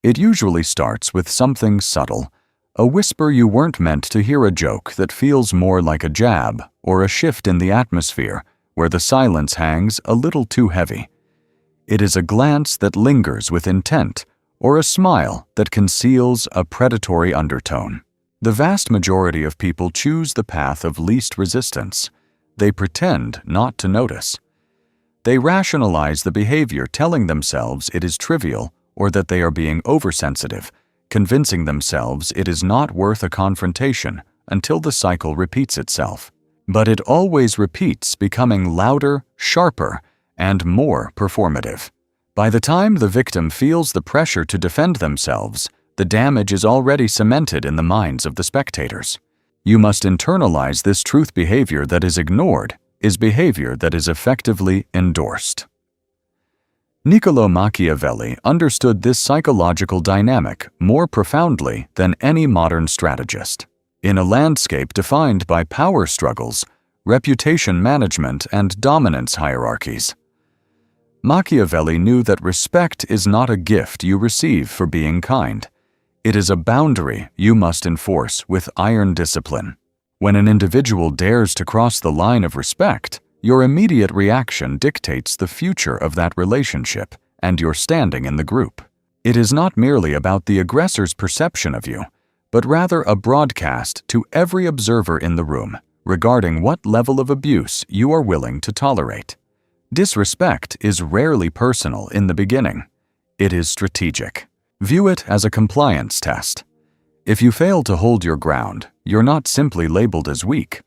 It usually starts with something subtle, a whisper you weren't meant to hear, a joke that feels more like a jab, or a shift in the atmosphere where the silence hangs a little too heavy. It is a glance that lingers with intent, or a smile that conceals a predatory undertone. The vast majority of people choose the path of least resistance. They pretend not to notice. They rationalize the behavior, telling themselves it is trivial or that they are being oversensitive, convincing themselves it is not worth a confrontation until the cycle repeats itself. But it always repeats, becoming louder, sharper, and more performative. By the time the victim feels the pressure to defend themselves, the damage is already cemented in the minds of the spectators. You must internalize this truth: behavior that is ignored is behavior that is effectively endorsed. Niccolò Machiavelli understood this psychological dynamic more profoundly than any modern strategist. In a landscape defined by power struggles, reputation management, and dominance hierarchies, Machiavelli knew that respect is not a gift you receive for being kind. It is a boundary you must enforce with iron discipline. When an individual dares to cross the line of respect, your immediate reaction dictates the future of that relationship and your standing in the group. It is not merely about the aggressor's perception of you, but rather a broadcast to every observer in the room regarding what level of abuse you are willing to tolerate. Disrespect is rarely personal in the beginning. It is strategic. View it as a compliance test. If you fail to hold your ground, you're not simply labeled as weak.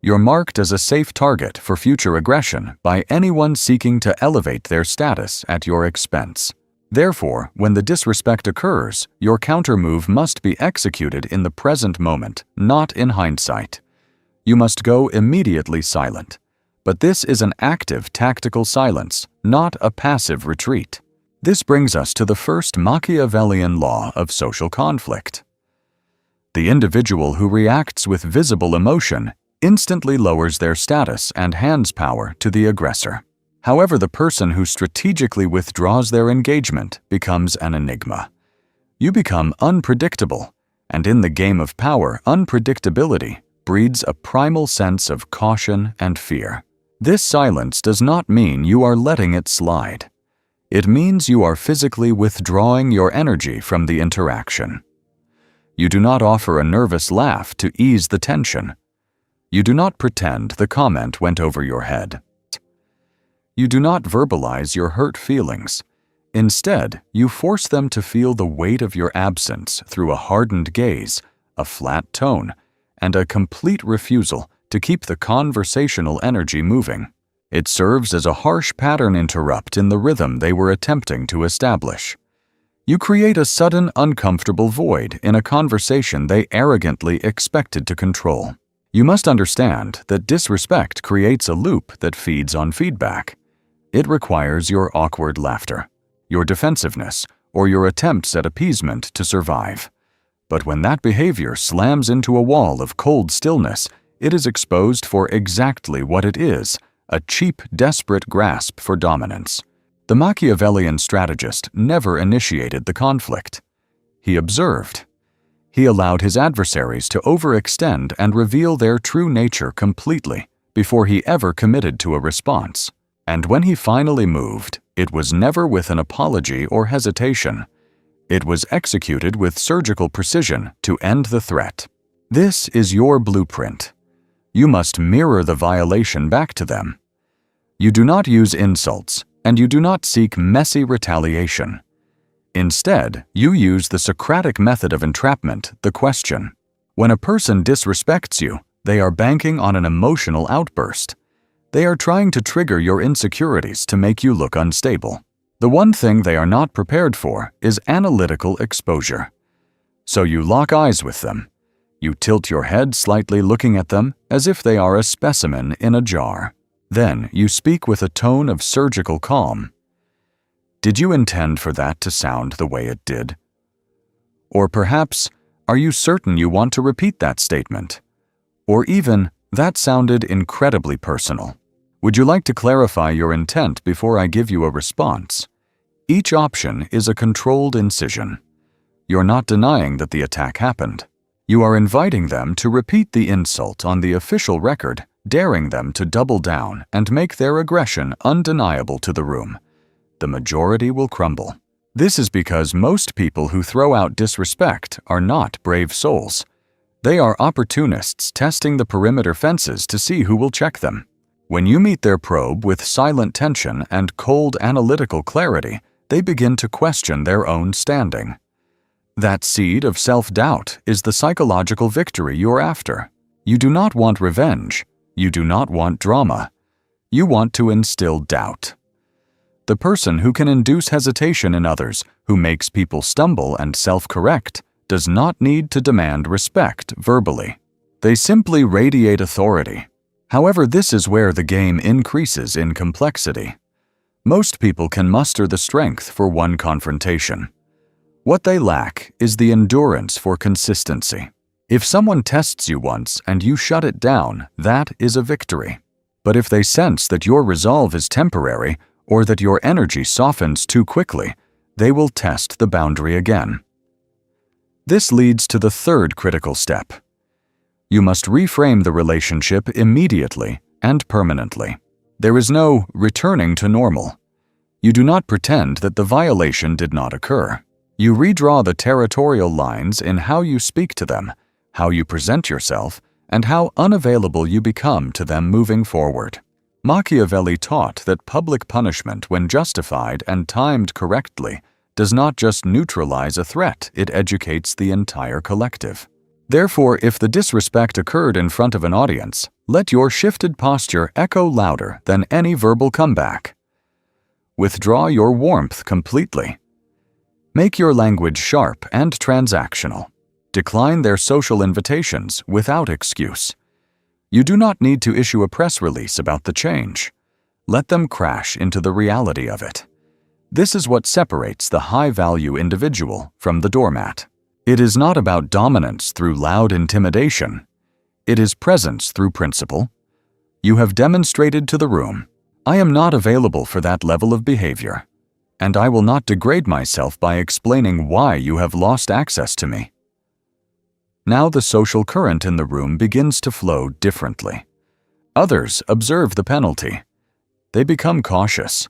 You're marked as a safe target for future aggression by anyone seeking to elevate their status at your expense. Therefore, when the disrespect occurs, your countermove must be executed in the present moment, not in hindsight. You must go immediately silent. But this is an active, tactical silence, not a passive retreat. This brings us to the first Machiavellian law of social conflict. The individual who reacts with visible emotion instantly lowers their status and hands power to the aggressor. However, the person who strategically withdraws their engagement becomes an enigma. You become unpredictable, and in the game of power, unpredictability breeds a primal sense of caution and fear. This silence does not mean you are letting it slide. It means you are physically withdrawing your energy from the interaction. You do not offer a nervous laugh to ease the tension. You do not pretend the comment went over your head. You do not verbalize your hurt feelings. Instead, you force them to feel the weight of your absence through a hardened gaze, a flat tone, and a complete refusal to keep the conversational energy moving. It serves as a harsh pattern interrupt in the rhythm they were attempting to establish. You create a sudden, uncomfortable void in a conversation they arrogantly expected to control. You must understand that disrespect creates a loop that feeds on feedback. It requires your awkward laughter, your defensiveness, or your attempts at appeasement to survive. But when that behavior slams into a wall of cold stillness, it is exposed for exactly what it is: a cheap, desperate grasp for dominance. The Machiavellian strategist never initiated the conflict. He observed. He allowed his adversaries to overextend and reveal their true nature completely before he ever committed to a response. And when he finally moved, it was never with an apology or hesitation. It was executed with surgical precision to end the threat. This is your blueprint. You must mirror the violation back to them. You do not use insults, and you do not seek messy retaliation. Instead, you use the Socratic method of entrapment, the question. When a person disrespects you, they are banking on an emotional outburst. They are trying to trigger your insecurities to make you look unstable. The one thing they are not prepared for is analytical exposure. So you lock eyes with them. You tilt your head slightly, looking at them as if they are a specimen in a jar. Then you speak with a tone of surgical calm. Did you intend for that to sound the way it did? Or perhaps, are you certain you want to repeat that statement? Or even, that sounded incredibly personal. Would you like to clarify your intent before I give you a response? Each option is a controlled incision. You're not denying that the attack happened. You are inviting them to repeat the insult on the official record, daring them to double down and make their aggression undeniable to the room. The majority will crumble. This is because most people who throw out disrespect are not brave souls. They are opportunists testing the perimeter fences to see who will check them. When you meet their probe with silent tension and cold analytical clarity, they begin to question their own standing. That seed of self-doubt is the psychological victory you're after. You do not want revenge. You do not want drama. You want to instill doubt. The person who can induce hesitation in others, who makes people stumble and self-correct, does not need to demand respect verbally. They simply radiate authority. However, this is where the game increases in complexity. Most people can muster the strength for one confrontation. What they lack is the endurance for consistency. If someone tests you once and you shut it down, that is a victory. But if they sense that your resolve is temporary or that your energy softens too quickly, they will test the boundary again. This leads to the third critical step. You must reframe the relationship immediately and permanently. There is no returning to normal. You do not pretend that the violation did not occur. You redraw the territorial lines in how you speak to them, how you present yourself, and how unavailable you become to them moving forward. Machiavelli taught that public punishment, when justified and timed correctly, does not just neutralize a threat, it educates the entire collective. Therefore, if the disrespect occurred in front of an audience, let your shifted posture echo louder than any verbal comeback. Withdraw your warmth completely. Make your language sharp and transactional. Decline their social invitations without excuse. You do not need to issue a press release about the change. Let them crash into the reality of it. This is what separates the high-value individual from the doormat. It is not about dominance through loud intimidation. It is presence through principle. You have demonstrated to the room, I am not available for that level of behavior, and I will not degrade myself by explaining why you have lost access to me. Now the social current in the room begins to flow differently. Others observe the penalty. They become cautious.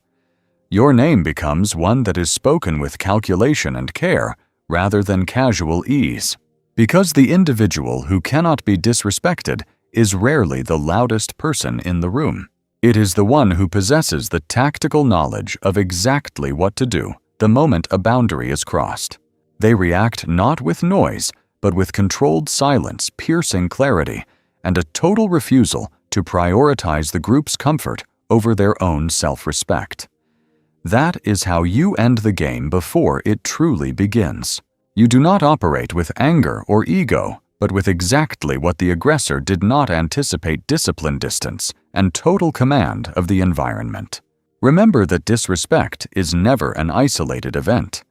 Your name becomes one that is spoken with calculation and care rather than casual ease. Because the individual who cannot be disrespected is rarely the loudest person in the room. It is the one who possesses the tactical knowledge of exactly what to do the moment a boundary is crossed. They react not with noise, but with controlled silence, piercing clarity, and a total refusal to prioritize the group's comfort over their own self-respect. That is how you end the game before it truly begins. You do not operate with anger or ego, but with exactly what the aggressor did not anticipate: discipline, distance, and total command of the environment. Remember that disrespect is never an isolated event.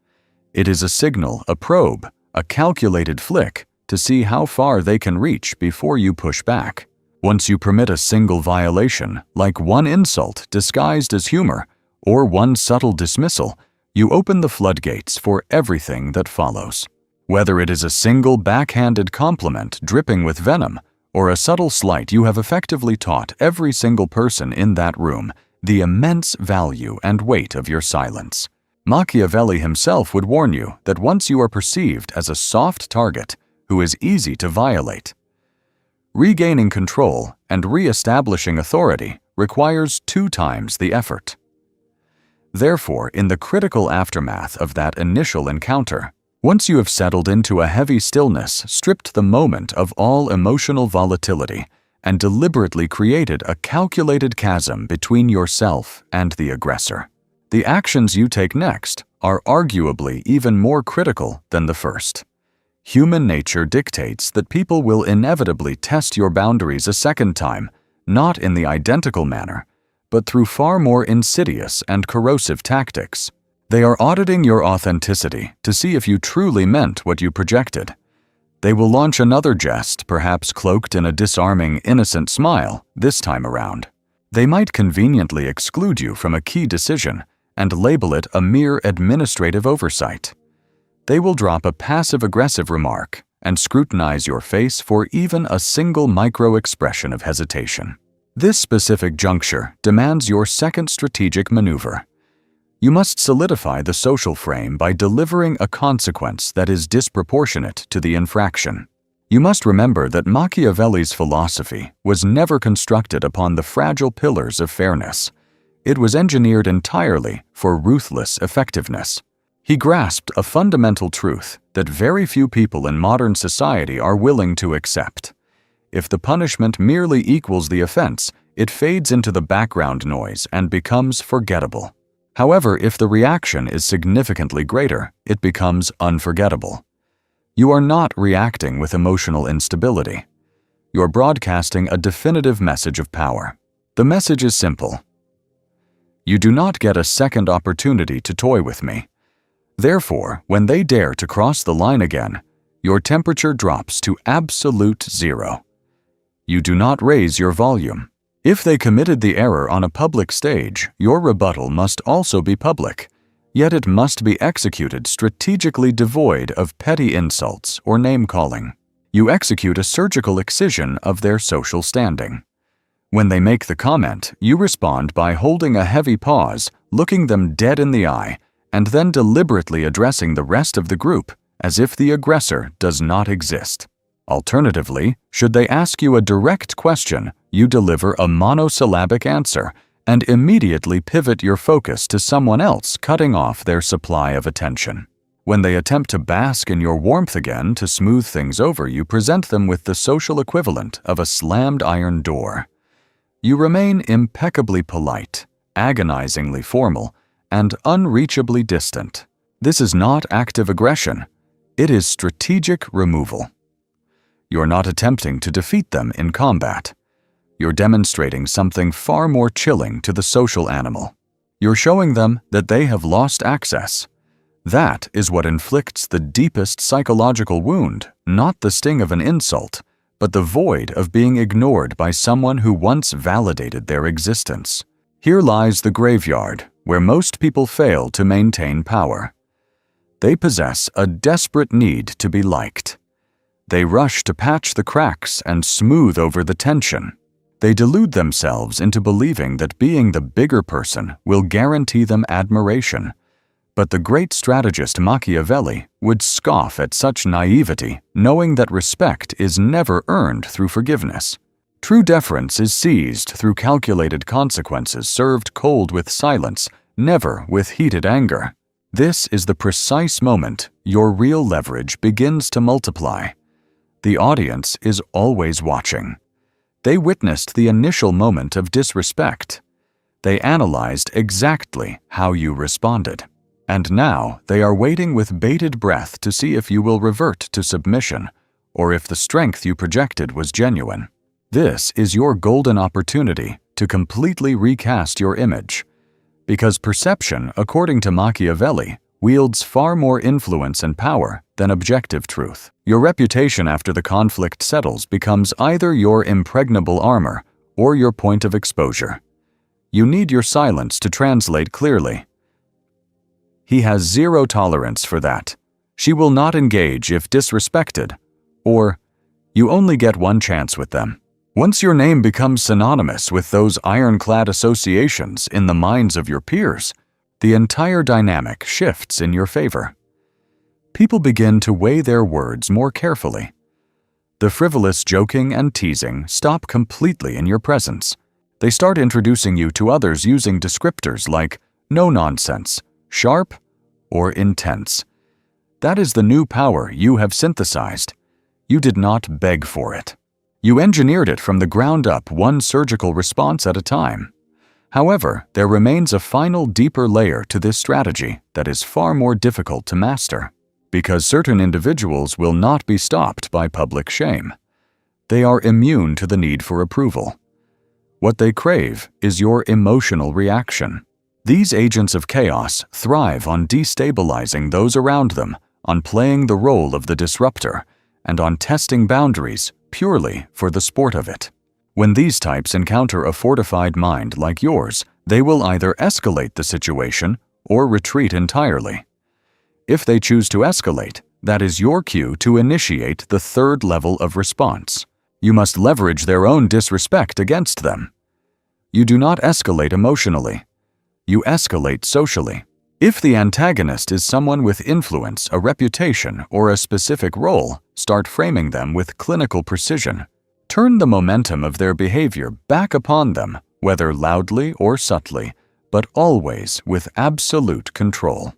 It is a signal, a probe, a calculated flick to see how far they can reach before you push back. Once you permit a single violation, like one insult disguised as humor, or one subtle dismissal, you open the floodgates for everything that follows. Whether it is a single backhanded compliment dripping with venom, or a subtle slight, you have effectively taught every single person in that room the immense value and weight of your silence. Machiavelli himself would warn you that once you are perceived as a soft target who is easy to violate, regaining control and re-establishing authority requires 2 times the effort. Therefore, in the critical aftermath of that initial encounter, once you have settled into a heavy stillness, stripped the moment of all emotional volatility, and deliberately created a calculated chasm between yourself and the aggressor, the actions you take next are arguably even more critical than the first. Human nature dictates that people will inevitably test your boundaries a second time, not in the identical manner, but through far more insidious and corrosive tactics. They are auditing your authenticity to see if you truly meant what you projected. They will launch another jest, perhaps cloaked in a disarming, innocent smile, this time around. They might conveniently exclude you from a key decision and label it a mere administrative oversight. They will drop a passive-aggressive remark and scrutinize your face for even a single micro-expression of hesitation. This specific juncture demands your second strategic maneuver. You must solidify the social frame by delivering a consequence that is disproportionate to the infraction. You must remember that Machiavelli's philosophy was never constructed upon the fragile pillars of fairness. It was engineered entirely for ruthless effectiveness. He grasped a fundamental truth that very few people in modern society are willing to accept. If the punishment merely equals the offense, it fades into the background noise and becomes forgettable. However, if the reaction is significantly greater, it becomes unforgettable. You are not reacting with emotional instability. You're broadcasting a definitive message of power. The message is simple. You do not get a second opportunity to toy with me. Therefore, when they dare to cross the line again, your temperature drops to absolute zero. You do not raise your volume. If they committed the error on a public stage, your rebuttal must also be public, yet it must be executed strategically devoid of petty insults or name-calling. You execute a surgical excision of their social standing. When they make the comment, you respond by holding a heavy pause, looking them dead in the eye, and then deliberately addressing the rest of the group as if the aggressor does not exist. Alternatively, should they ask you a direct question, you deliver a monosyllabic answer and immediately pivot your focus to someone else, cutting off their supply of attention. When they attempt to bask in your warmth again to smooth things over, you present them with the social equivalent of a slammed iron door. You remain impeccably polite, agonizingly formal, and unreachably distant. This is not active aggression. It is strategic removal. You're not attempting to defeat them in combat. You're demonstrating something far more chilling to the social animal. You're showing them that they have lost access. That is what inflicts the deepest psychological wound, not the sting of an insult, but the void of being ignored by someone who once validated their existence. Here lies the graveyard, where most people fail to maintain power. They possess a desperate need to be liked. They rush to patch the cracks and smooth over the tension. They delude themselves into believing that being the bigger person will guarantee them admiration. But the great strategist Machiavelli would scoff at such naivety, knowing that respect is never earned through forgiveness. True deference is seized through calculated consequences served cold with silence, never with heated anger. This is the precise moment your real leverage begins to multiply. The audience is always watching. They witnessed the initial moment of disrespect. They analyzed exactly how you responded. And now they are waiting with bated breath to see if you will revert to submission, or if the strength you projected was genuine. This is your golden opportunity to completely recast your image. Because perception, according to Machiavelli, wields far more influence and power than objective truth. Your reputation after the conflict settles becomes either your impregnable armor or your point of exposure. You need your silence to translate clearly. He has zero tolerance for that. She will not engage if disrespected. Or, you only get one chance with them. Once your name becomes synonymous with those ironclad associations in the minds of your peers, the entire dynamic shifts in your favor. People begin to weigh their words more carefully. The frivolous joking and teasing stop completely in your presence. They start introducing you to others using descriptors like no nonsense, sharp, or intense. That is the new power you have synthesized. You did not beg for it. You engineered it from the ground up, one surgical response at a time. However, there remains a final deeper layer to this strategy that is far more difficult to master, because certain individuals will not be stopped by public shame. They are immune to the need for approval. What they crave is your emotional reaction. These agents of chaos thrive on destabilizing those around them, on playing the role of the disruptor, and on testing boundaries purely for the sport of it. When these types encounter a fortified mind like yours, they will either escalate the situation or retreat entirely. If they choose to escalate, that is your cue to initiate the third level of response. You must leverage their own disrespect against them. You do not escalate emotionally. You escalate socially. If the antagonist is someone with influence, a reputation, or a specific role, start framing them with clinical precision. Turn the momentum of their behavior back upon them, whether loudly or subtly, but always with absolute control.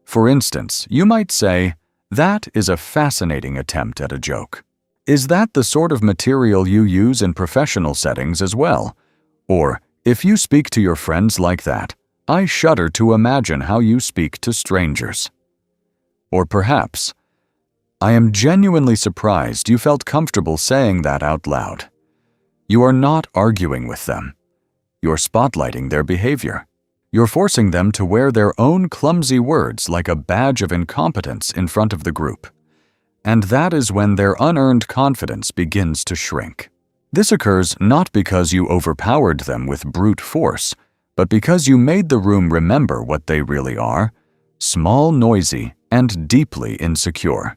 For instance, you might say, "That is a fascinating attempt at a joke. Is that the sort of material you use in professional settings as well? Or, if you speak to your friends like that, I shudder to imagine how you speak to strangers." Or perhaps, "I am genuinely surprised you felt comfortable saying that out loud." You are not arguing with them. You're spotlighting their behavior. You're forcing them to wear their own clumsy words like a badge of incompetence in front of the group. And that is when their unearned confidence begins to shrink. This occurs not because you overpowered them with brute force, but because you made the room remember what they really are: small, noisy, and deeply insecure.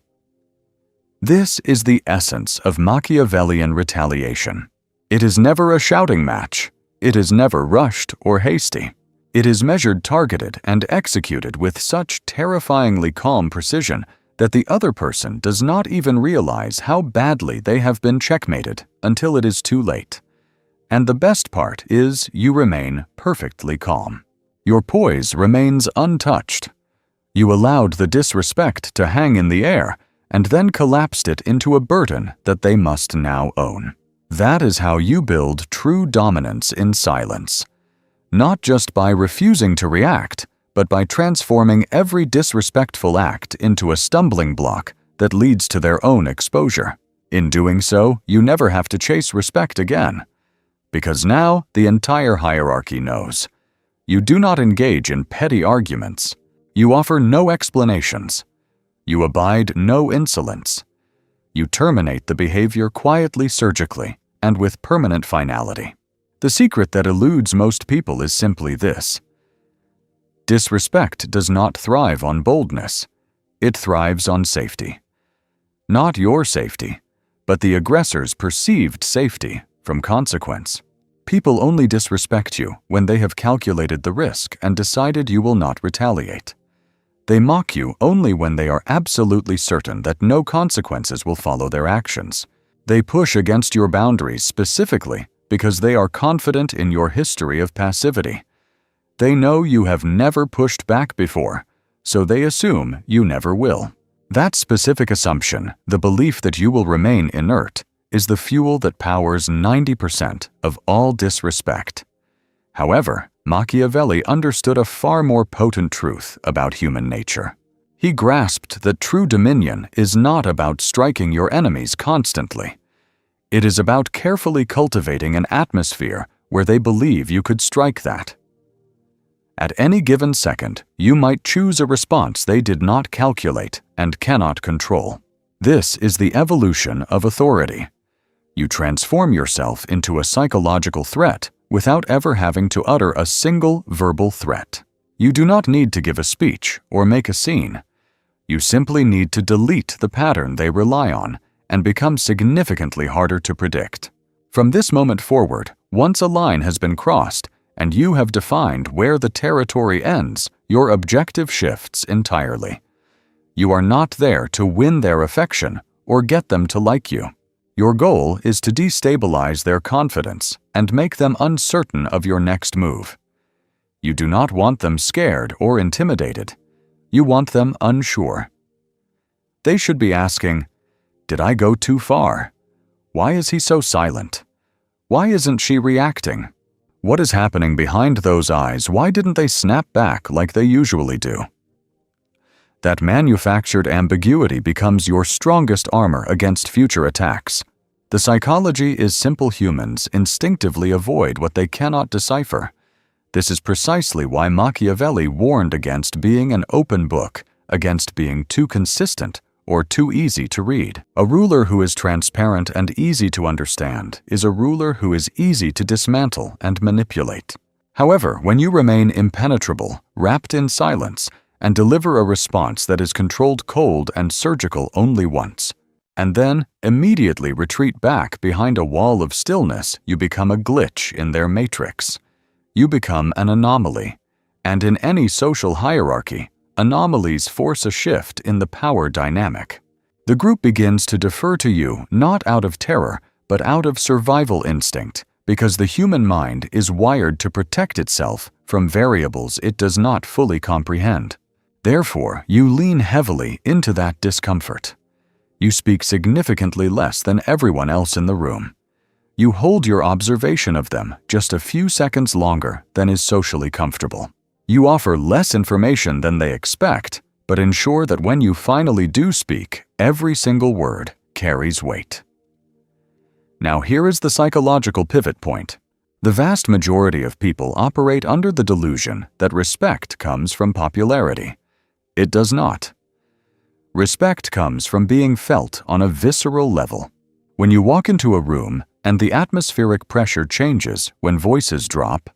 This is the essence of Machiavellian retaliation. It is never a shouting match. It is never rushed or hasty. It is measured, targeted, and executed with such terrifyingly calm precision that the other person does not even realize how badly they have been checkmated until it is too late. And the best part is you remain perfectly calm. Your poise remains untouched. You allowed the disrespect to hang in the air and then collapsed it into a burden that they must now own. That is how you build true dominance in silence. Not just by refusing to react, but by transforming every disrespectful act into a stumbling block that leads to their own exposure. In doing so, you never have to chase respect again. Because now the entire hierarchy knows. You do not engage in petty arguments. You offer no explanations. You abide no insolence. You terminate the behavior quietly, surgically, and with permanent finality. The secret that eludes most people is simply this: disrespect does not thrive on boldness. It thrives on safety. Not your safety, but the aggressor's perceived safety from consequence. People only disrespect you when they have calculated the risk and decided you will not retaliate. They mock you only when they are absolutely certain that no consequences will follow their actions. They push against your boundaries specifically because they are confident in your history of passivity. They know you have never pushed back before, so they assume you never will. That specific assumption, the belief that you will remain inert, is the fuel that powers 90% of all disrespect. However, Machiavelli understood a far more potent truth about human nature. He grasped that true dominion is not about striking your enemies constantly. It is about carefully cultivating an atmosphere where they believe you could strike that. At any given second, you might choose a response they did not calculate and cannot control. This is the evolution of authority. You transform yourself into a psychological threat without ever having to utter a single verbal threat. You do not need to give a speech or make a scene. You simply need to delete the pattern they rely on and become significantly harder to predict. From this moment forward, once a line has been crossed and you have defined where the territory ends, your objective shifts entirely. You are not there to win their affection or get them to like you. Your goal is to destabilize their confidence and make them uncertain of your next move. You do not want them scared or intimidated. You want them unsure. They should be asking, "Did I go too far? Why is he so silent? Why isn't she reacting? What is happening behind those eyes? Why didn't they snap back like they usually do?" That manufactured ambiguity becomes your strongest armor against future attacks. The psychology is simple humans instinctively avoid what they cannot decipher. This is precisely why Machiavelli warned against being an open book, against being too consistent or too easy to read. A ruler who is transparent and easy to understand is a ruler who is easy to dismantle and manipulate. However, when you remain impenetrable, wrapped in silence, and deliver a response that is controlled cold and surgical only once, and then immediately retreat back behind a wall of stillness, you become a glitch in their matrix. You become an anomaly, and in any social hierarchy, anomalies force a shift in the power dynamic. The group begins to defer to you not out of terror, but out of survival instinct, because the human mind is wired to protect itself from variables it does not fully comprehend. Therefore, you lean heavily into that discomfort. You speak significantly less than everyone else in the room. You hold your observation of them just a few seconds longer than is socially comfortable. You offer less information than they expect, but ensure that when you finally do speak, every single word carries weight. Now here is the psychological pivot point. The vast majority of people operate under the delusion that respect comes from popularity. It does not. Respect comes from being felt on a visceral level. When you walk into a room and the atmospheric pressure changes when voices drop,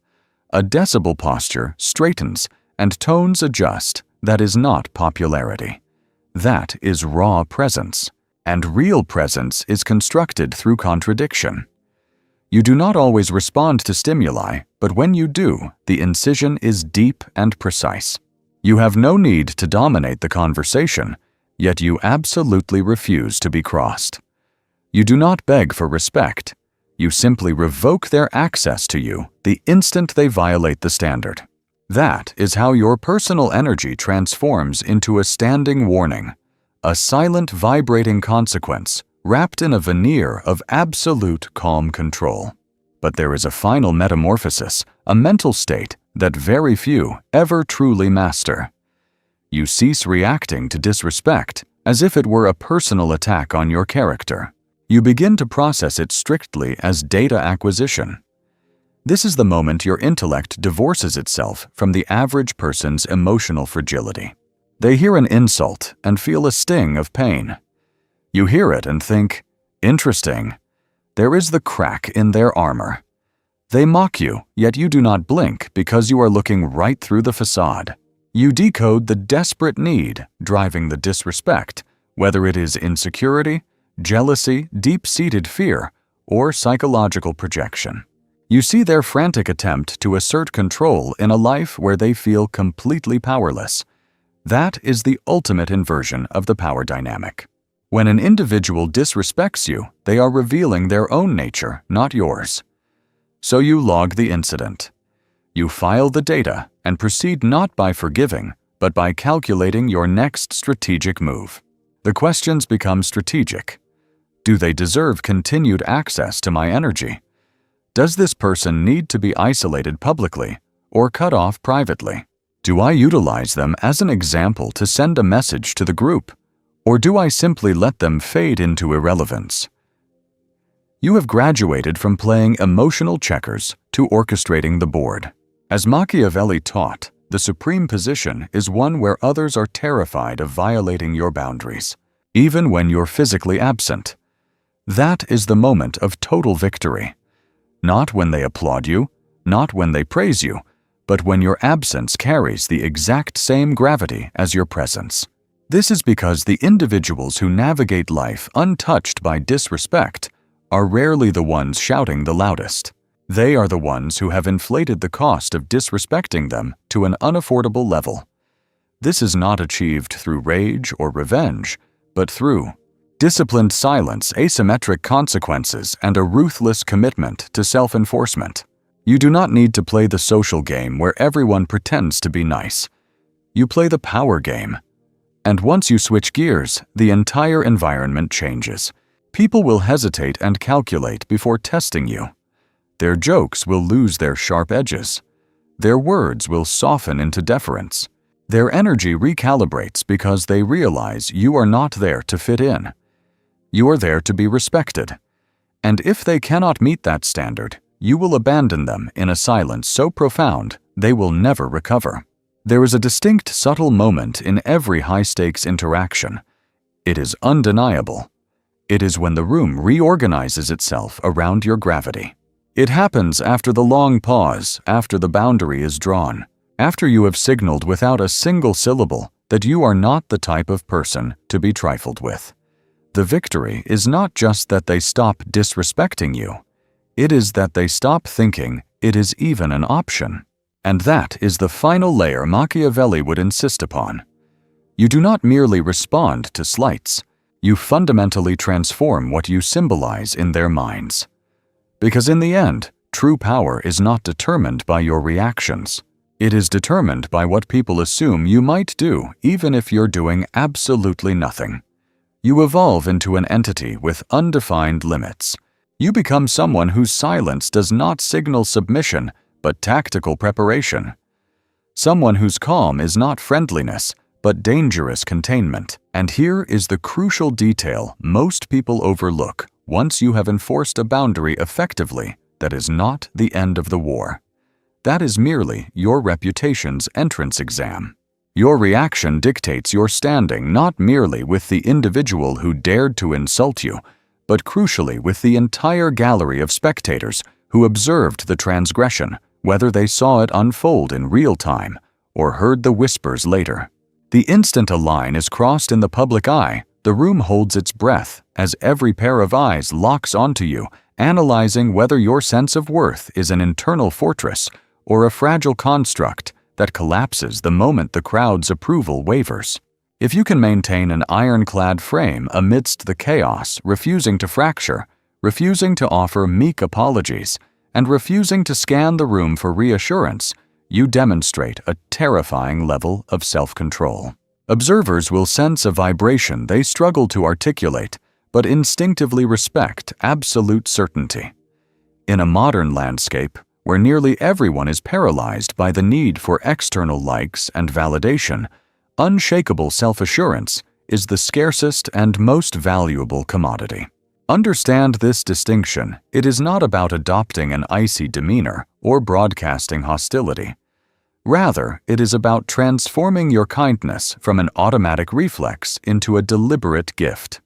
a decibel posture straightens and tones adjust. That is not popularity. That is raw presence, and real presence is constructed through contradiction. You do not always respond to stimuli, but when you do, the incision is deep and precise. You have no need to dominate the conversation, yet you absolutely refuse to be crossed. You do not beg for respect. You simply revoke their access to you the instant they violate the standard. That is how your personal energy transforms into a standing warning, a silent vibrating consequence wrapped in a veneer of absolute calm control. But there is a final metamorphosis, a mental state that very few ever truly master. You cease reacting to disrespect as if it were a personal attack on your character. You begin to process it strictly as data acquisition. This is the moment your intellect divorces itself from the average person's emotional fragility. They hear an insult and feel a sting of pain. You hear it and think, interesting. There is the crack in their armor. They mock you, yet you do not blink because you are looking right through the facade. You decode the desperate need driving the disrespect, whether it is insecurity, jealousy, deep-seated fear, or psychological projection. You see their frantic attempt to assert control in a life where they feel completely powerless. That is the ultimate inversion of the power dynamic. When an individual disrespects you, they are revealing their own nature, not yours. So you log the incident. You file the data and proceed not by forgiving, but by calculating your next strategic move. The questions become strategic. Do they deserve continued access to my energy? Does this person need to be isolated publicly or cut off privately? Do I utilize them as an example to send a message to the group, or do I simply let them fade into irrelevance? You have graduated from playing emotional checkers to orchestrating the board. As Machiavelli taught, the supreme position is one where others are terrified of violating your boundaries, even when you're physically absent. That is the moment of total victory. Not when they applaud you, not when they praise you, but when your absence carries the exact same gravity as your presence. This is because the individuals who navigate life untouched by disrespect are rarely the ones shouting the loudest. They are the ones who have inflated the cost of disrespecting them to an unaffordable level. This is not achieved through rage or revenge, but through disciplined silence, asymmetric consequences, and a ruthless commitment to self-enforcement. You do not need to play the social game where everyone pretends to be nice. You play the power game. And once you switch gears, the entire environment changes. People will hesitate and calculate before testing you. Their jokes will lose their sharp edges. Their words will soften into deference. Their energy recalibrates because they realize you are not there to fit in. You are there to be respected. And if they cannot meet that standard, you will abandon them in a silence so profound they will never recover. There is a distinct subtle moment in every high-stakes interaction. It is undeniable. It is when the room reorganizes itself around your gravity. It happens after the long pause, after the boundary is drawn, after you have signaled without a single syllable that you are not the type of person to be trifled with. The victory is not just that they stop disrespecting you. It is that they stop thinking it is even an option. And that is the final layer Machiavelli would insist upon. You do not merely respond to slights. You fundamentally transform what you symbolize in their minds. Because in the end, true power is not determined by your reactions. It is determined by what people assume you might do, even if you're doing absolutely nothing. You evolve into an entity with undefined limits. You become someone whose silence does not signal submission, but tactical preparation. Someone whose calm is not friendliness, but dangerous containment. And here is the crucial detail most people overlook once you have enforced a boundary effectively that is not the end of the war. That is merely your reputation's entrance exam. Your reaction dictates your standing not merely with the individual who dared to insult you, but crucially with the entire gallery of spectators who observed the transgression, whether they saw it unfold in real time or heard the whispers later. The instant a line is crossed in the public eye, the room holds its breath as every pair of eyes locks onto you, analyzing whether your sense of worth is an internal fortress or a fragile construct that collapses the moment the crowd's approval wavers. If you can maintain an ironclad frame amidst the chaos, refusing to fracture, refusing to offer meek apologies, and refusing to scan the room for reassurance, you demonstrate a terrifying level of self-control. Observers will sense a vibration they struggle to articulate, but instinctively respect absolute certainty. In a modern landscape, where nearly everyone is paralyzed by the need for external likes and validation, unshakable self-assurance is the scarcest and most valuable commodity. Understand this distinction. It is not about adopting an icy demeanor or broadcasting hostility. Rather, it is about transforming your kindness from an automatic reflex into a deliberate gift.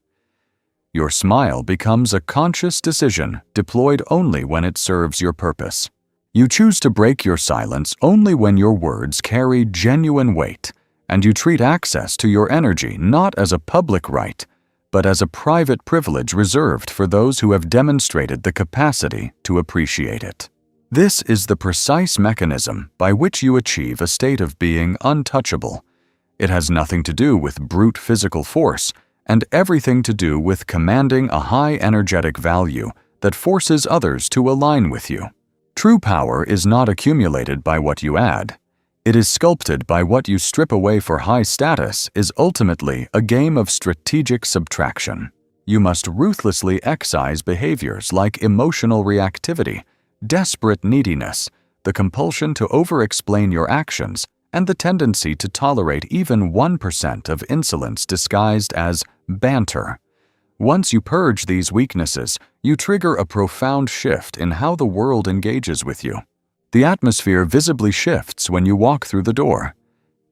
Your smile becomes a conscious decision deployed only when it serves your purpose. You choose to break your silence only when your words carry genuine weight, and you treat access to your energy not as a public right, but as a private privilege reserved for those who have demonstrated the capacity to appreciate it. This is the precise mechanism by which you achieve a state of being untouchable. It has nothing to do with brute physical force and everything to do with commanding a high energetic value that forces others to align with you. True power is not accumulated by what you add. It is sculpted by what you strip away for high status is ultimately a game of strategic subtraction. You must ruthlessly excise behaviors like emotional reactivity, desperate neediness, the compulsion to over-explain your actions, and the tendency to tolerate even 1% of insolence disguised as banter. Once you purge these weaknesses, you trigger a profound shift in how the world engages with you. The atmosphere visibly shifts when you walk through the door.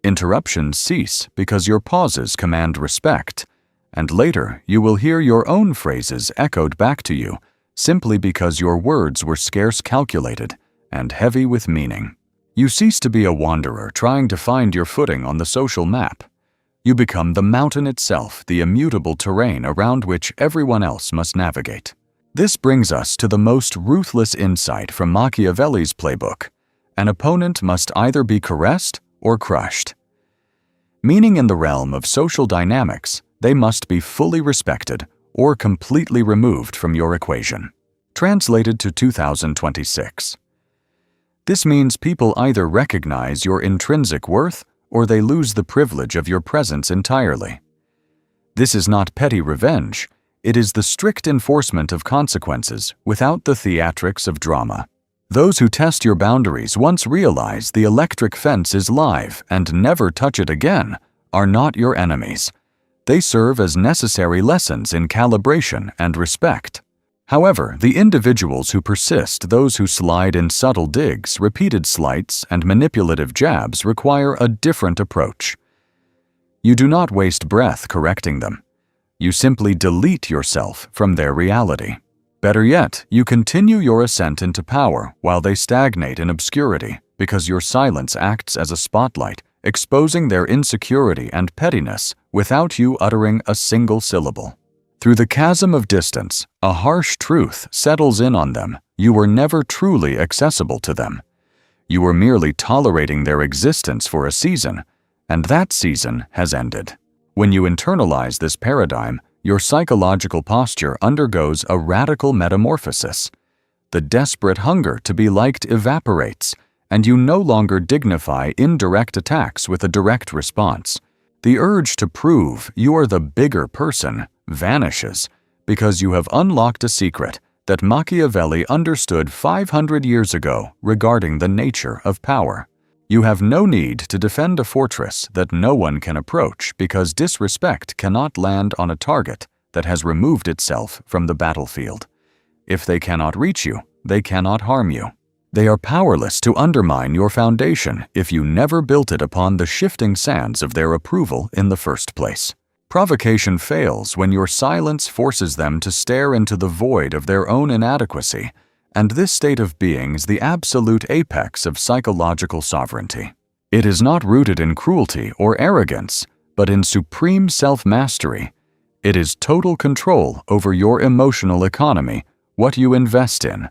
Interruptions cease because your pauses command respect, and later you will hear your own phrases echoed back to you, simply because your words were scarce calculated and heavy with meaning. You cease to be a wanderer trying to find your footing on the social map. You become the mountain itself, the immutable terrain around which everyone else must navigate. This brings us to the most ruthless insight from Machiavelli's playbook. An opponent must either be caressed or crushed. Meaning in the realm of social dynamics, they must be fully respected or completely removed from your equation. Translated to 2026. This means people either recognize your intrinsic worth or they lose the privilege of your presence entirely. This is not petty revenge. It is the strict enforcement of consequences without the theatrics of drama. Those who test your boundaries once realize the electric fence is live and never touch it again are not your enemies. They serve as necessary lessons in calibration and respect. However, the individuals who persist, those who slide in subtle digs, repeated slights, and manipulative jabs require a different approach. You do not waste breath correcting them. You simply delete yourself from their reality. Better yet, you continue your ascent into power while they stagnate in obscurity, because your silence acts as a spotlight, exposing their insecurity and pettiness without you uttering a single syllable. Through the chasm of distance, a harsh truth settles in on them. You were never truly accessible to them. You were merely tolerating their existence for a season, and that season has ended. When you internalize this paradigm, your psychological posture undergoes a radical metamorphosis. The desperate hunger to be liked evaporates, and you no longer dignify indirect attacks with a direct response. The urge to prove you are the bigger person vanishes because you have unlocked a secret that Machiavelli understood 500 years ago regarding the nature of power. You have no need to defend a fortress that no one can approach because disrespect cannot land on a target that has removed itself from the battlefield. If they cannot reach you, they cannot harm you. They are powerless to undermine your foundation if you never built it upon the shifting sands of their approval in the first place. Provocation fails when your silence forces them to stare into the void of their own inadequacy, and this state of being is the absolute apex of psychological sovereignty. It is not rooted in cruelty or arrogance, but in supreme self-mastery. It is total control over your emotional economy, what you invest in,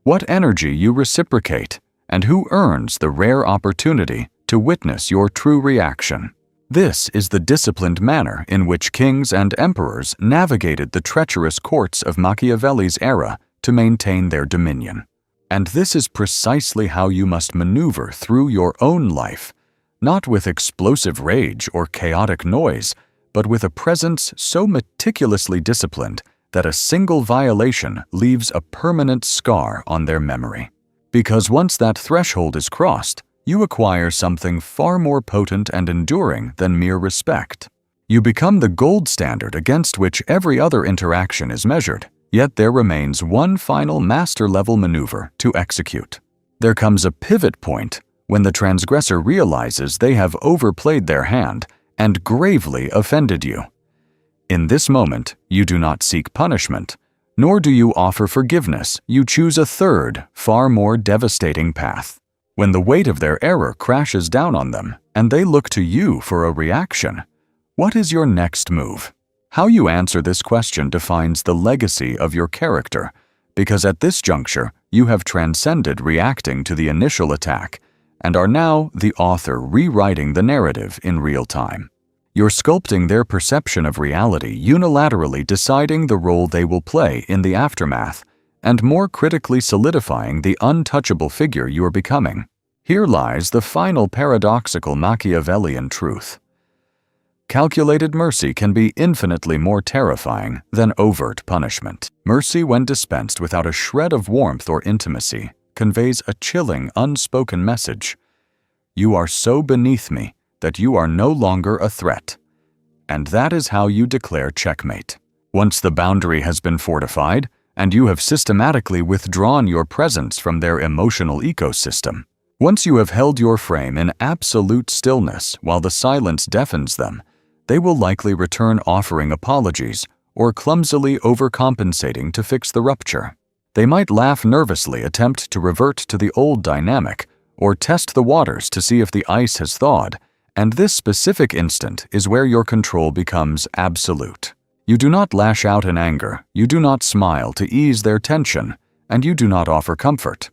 what energy you reciprocate, and who earns the rare opportunity to witness your true reaction. This is the disciplined manner in which kings and emperors navigated the treacherous courts of Machiavelli's era to maintain their dominion. And this is precisely how you must maneuver through your own life, not with explosive rage or chaotic noise, but with a presence so meticulously disciplined that a single violation leaves a permanent scar on their memory. Because once that threshold is crossed, you acquire something far more potent and enduring than mere respect. You become the gold standard against which every other interaction is measured, yet there remains one final master-level maneuver to execute. There comes a pivot point when the transgressor realizes they have overplayed their hand and gravely offended you. In this moment, you do not seek punishment, nor do you offer forgiveness. You choose a third, far more devastating path. When the weight of their error crashes down on them and they look to you for a reaction, what is your next move? How you answer this question defines the legacy of your character, because at this juncture, you have transcended reacting to the initial attack and are now the author rewriting the narrative in real time. You're sculpting their perception of reality, unilaterally deciding the role they will play in the aftermath, and more critically solidifying the untouchable figure you are becoming. Here lies the final paradoxical Machiavellian truth. Calculated mercy can be infinitely more terrifying than overt punishment. Mercy, when dispensed without a shred of warmth or intimacy, conveys a chilling, unspoken message. You are so beneath me that you are no longer a threat. And that is how you declare checkmate. Once the boundary has been fortified, and you have systematically withdrawn your presence from their emotional ecosystem, once you have held your frame in absolute stillness while the silence deafens them, they will likely return offering apologies or clumsily overcompensating to fix the rupture. They might laugh nervously, attempt to revert to the old dynamic, or test the waters to see if the ice has thawed, and this specific instant is where your control becomes absolute. You do not lash out in anger, you do not smile to ease their tension, and you do not offer comfort.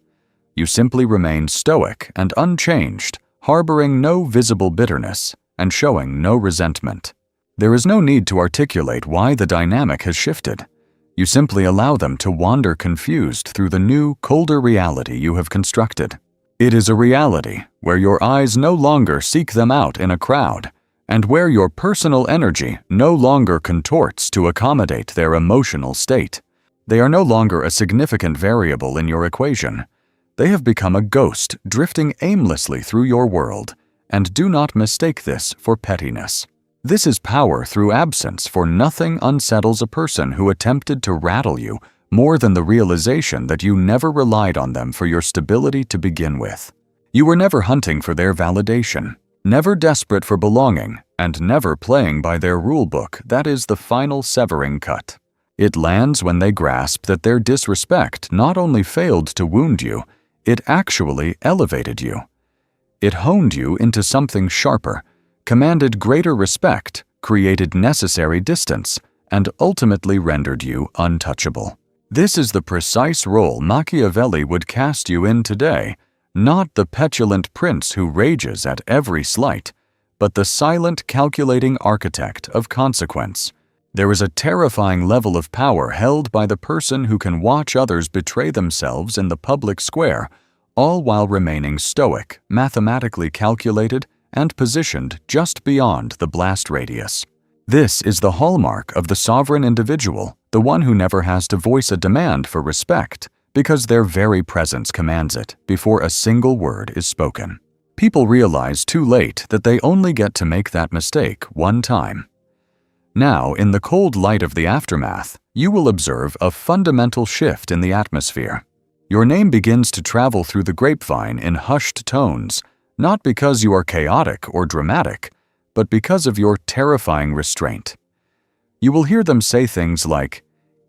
You simply remain stoic and unchanged, harboring no visible bitterness and showing no resentment. There is no need to articulate why the dynamic has shifted. You simply allow them to wander confused through the new, colder reality you have constructed. It is a reality where your eyes no longer seek them out in a crowd, and where your personal energy no longer contorts to accommodate their emotional state. They are no longer a significant variable in your equation. They have become a ghost drifting aimlessly through your world, and do not mistake this for pettiness. This is power through absence, for nothing unsettles a person who attempted to rattle you more than the realization that you never relied on them for your stability to begin with. You were never hunting for their validation, never desperate for belonging, and never playing by their rule book. That is the final severing cut. It lands when they grasp that their disrespect not only failed to wound you, it actually elevated you. It honed you into something sharper, commanded greater respect, created necessary distance, and ultimately rendered you untouchable. This is the precise role Machiavelli would cast you in today, not the petulant prince who rages at every slight, but the silent, calculating architect of consequence. There is a terrifying level of power held by the person who can watch others betray themselves in the public square, all while remaining stoic, mathematically calculated, and positioned just beyond the blast radius. This is the hallmark of the sovereign individual, the one who never has to voice a demand for respect, because their very presence commands it before a single word is spoken. People realize too late that they only get to make that mistake one time. Now, in the cold light of the aftermath, you will observe a fundamental shift in the atmosphere. Your name begins to travel through the grapevine in hushed tones, not because you are chaotic or dramatic, but because of your terrifying restraint. You will hear them say things like,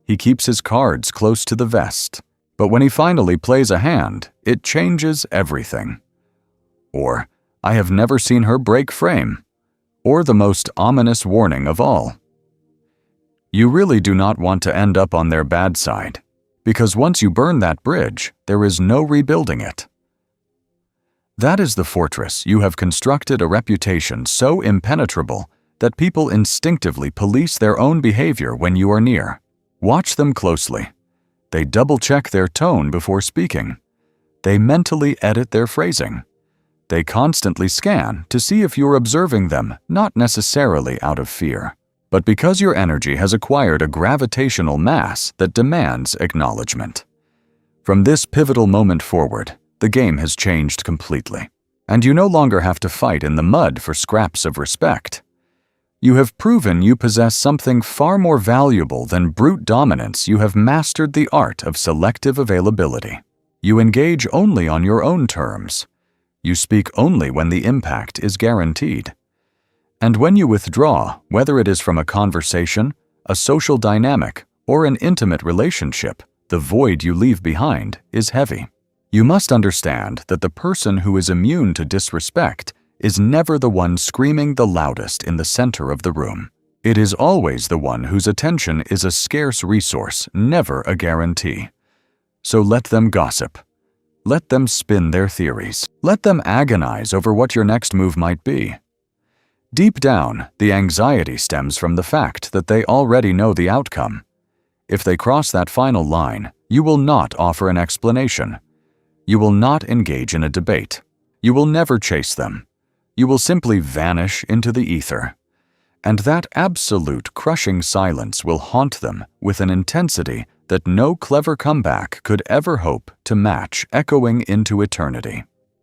"He keeps his cards close to the vest, but when he finally plays a hand, it changes everything." Or, "I have never seen her break frame." Or the most ominous warning of all. You really do not want to end up on their bad side, because once you burn that bridge, there is no rebuilding it. That is the fortress you have constructed a reputation so impenetrable that people instinctively police their own behavior when you are near. Watch them closely. They double-check their tone before speaking. They mentally edit their phrasing. They constantly scan to see if you're observing them, not necessarily out of fear, but because your energy has acquired a gravitational mass that demands acknowledgement. From this pivotal moment forward, the game has changed completely, and you no longer have to fight in the mud for scraps of respect. You have proven you possess something far more valuable than brute dominance. You have mastered the art of selective availability. You engage only on your own terms. You speak only when the impact is guaranteed. And when you withdraw, whether it is from a conversation, a social dynamic, or an intimate relationship, the void you leave behind is heavy. You must understand that the person who is immune to disrespect is never the one screaming the loudest in the center of the room. It is always the one whose attention is a scarce resource, never a guarantee. So let them gossip. Let them spin their theories. Let them agonize over what your next move might be. Deep down, the anxiety stems from the fact that they already know the outcome. If they cross that final line, you will not offer an explanation. You will not engage in a debate. You will never chase them. You will simply vanish into the ether. And that absolute crushing silence will haunt them with an intensity that no clever comeback could ever hope to match, echoing into eternity.